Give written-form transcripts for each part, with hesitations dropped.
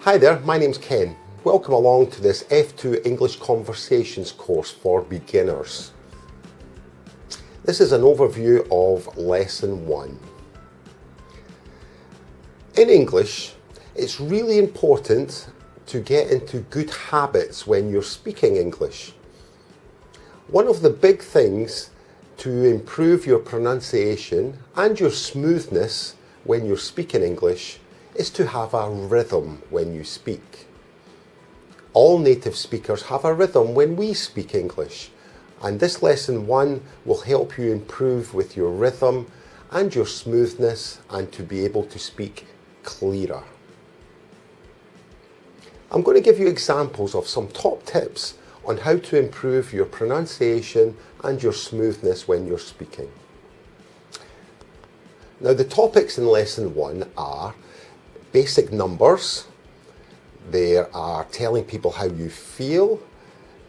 Hi there, my name's Ken. Welcome along to this F2 English Conversations course for beginners. This is an overview of Lesson 1. In English, it's really important to get into good habits when you're speaking English. One of the big things to improve your pronunciation and your smoothness when you're speaking English is to have a rhythm when you speak. All native speakers have a rhythm when we speak English, and this lesson 1 will help you improve with your rhythm and your smoothness and to be able to speak clearer. I'm going to give you examples of some top tips on how to improve your pronunciation and your smoothness when you're speaking. Now, the topics in lesson 1 are basic numbers. There are telling people how you feel,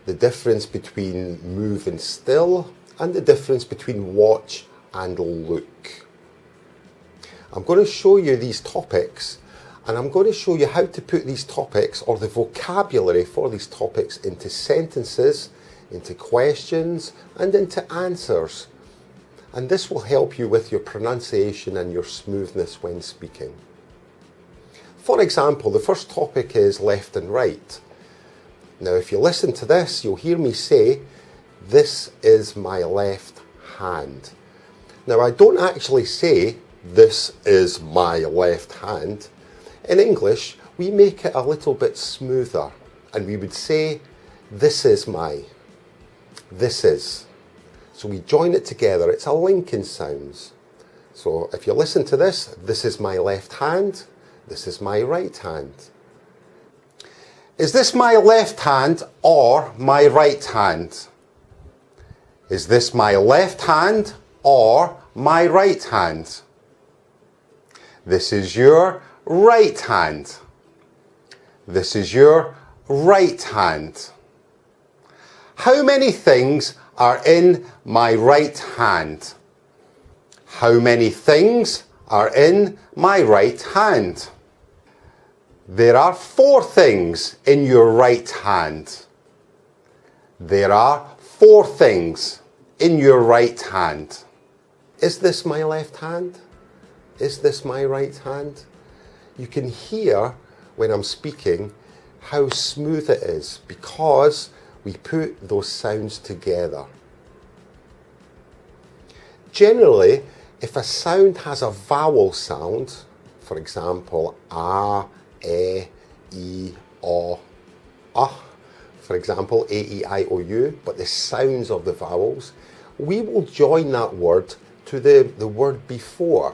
the difference between move and still, and the difference between watch and look. I'm going to show you these topics, and I'm going to show you how to put these topics or the vocabulary for these topics into sentences, into questions, and into answers. And this will help you with your pronunciation and your smoothness when speaking. For example, the first topic is left and right. Now, if you listen to this, you'll hear me say, "This is my left hand." Now, I don't actually say, "This is my left hand." In English, we make it a little bit smoother, and we would say, "This is my," "this is." So we join it together. It's a link in sounds. So if you listen to this, "This is my left hand," "This is my right hand." Is this my left hand or my right hand? Is this my left hand or my right hand? This is your right hand. This is your right hand. How many things are in my right hand? How many things are in my right hand? There are 4 things in your right hand. There are 4 things in your right hand. Is this my left hand? Is this my right hand? You can hear when I'm speaking how smooth it is because we put those sounds together. Generally, if a sound has a vowel sound, for example, a, e, o, for example, a, e, I, o, u, but the sounds of the vowels, we will join that word to the word before.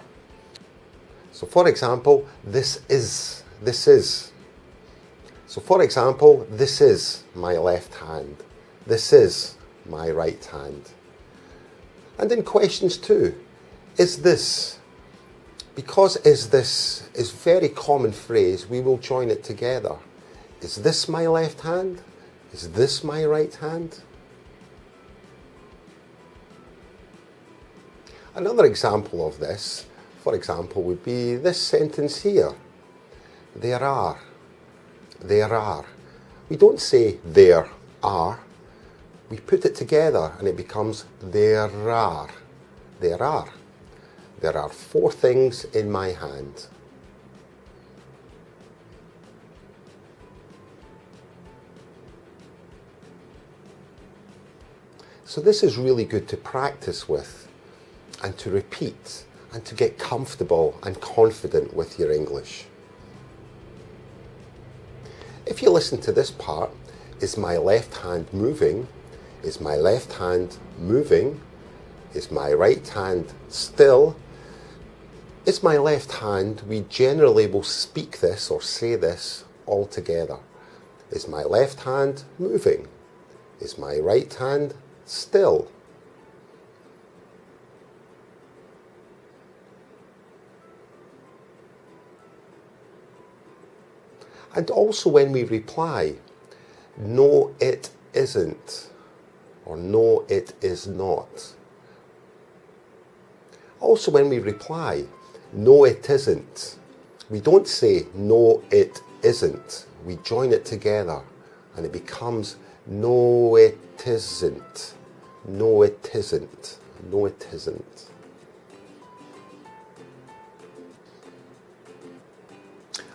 So for example, this is. So for example, this is my left hand. This is my right hand. And in questions too, is this? Because is this is a very common phrase, we will join it together. Is this my left hand? Is this my right hand? Another example of this, for example, would be this sentence here. There are. There are. We don't say there are. We put it together and it becomes there are. There are. There are 4 things in my hand. So this is really good to practice with and to repeat and to get comfortable and confident with your English. If you listen to this part, is my left hand moving? Is my left hand moving? Is my right hand still? Is my left hand, we generally will speak this or say this all together. Is my left hand moving? Is my right hand still? And also when we reply, no it isn't, or no it is not. Also when we reply, no it isn't. We don't say no it isn't. We join it together and it becomes no, it isn't. No, it isn't. No, it isn't.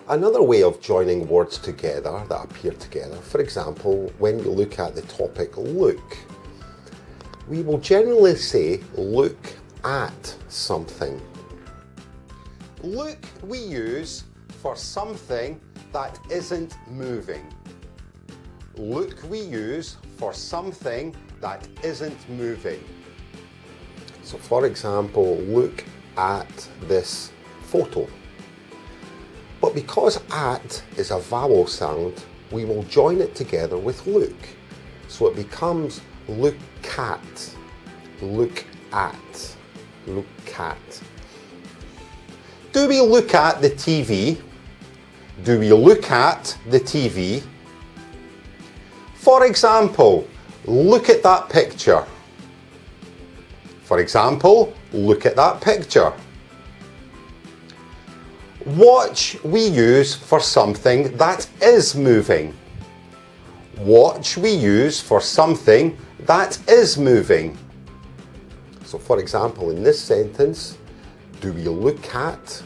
Another way of joining words together that appear together, for example, when you look at the topic look, we will generally say look at something. Look we use for something that isn't moving. Look we use for something that isn't moving. So for example, look at this photo. But because at is a vowel sound, we will join it together with look. So it becomes look at, look at, look at. Do we look at the TV? Do we look at the TV? For example, look at that picture. For example, look at that picture. Watch we use for something that is moving. Watch we use for something that is moving. So for example, in this sentence, do we look at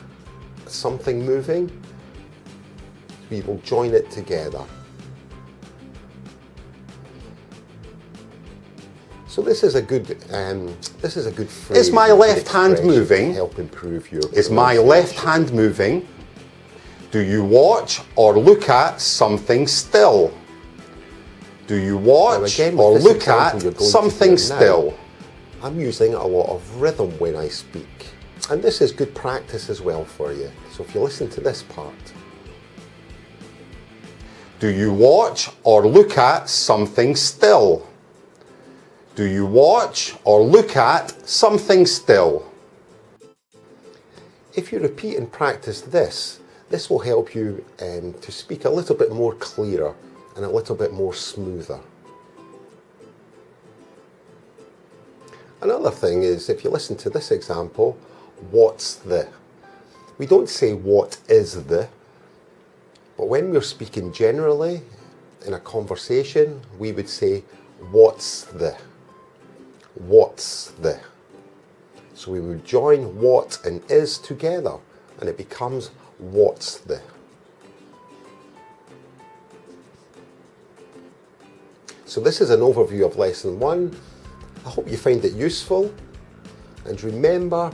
something moving? We will join it together. So this is a good phrase. Is my left hand moving? Help improve your. Is my left hand moving? Do you watch or look at something still? Do you watch or look at something still? I'm using a lot of rhythm when I speak, and this is good practice as well for you. So if you listen to this part. Do you watch or look at something still? Do you watch or look at something still? If you repeat and practice this will help you to speak a little bit more clearer and a little bit more smoother. Another thing is, if you listen to this example, what's the? We don't say what is the, but when we're speaking generally in a conversation, we would say what's the? What's the? So we would join what and is together and it becomes what's the. So this is an overview of lesson 1. I hope you find it useful, and remember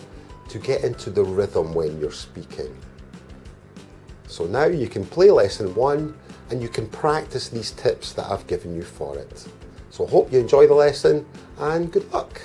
to get into the rhythm when you're speaking. So now you can play lesson 1 and you can practice these tips that I've given you for it. So I hope you enjoy the lesson and good luck.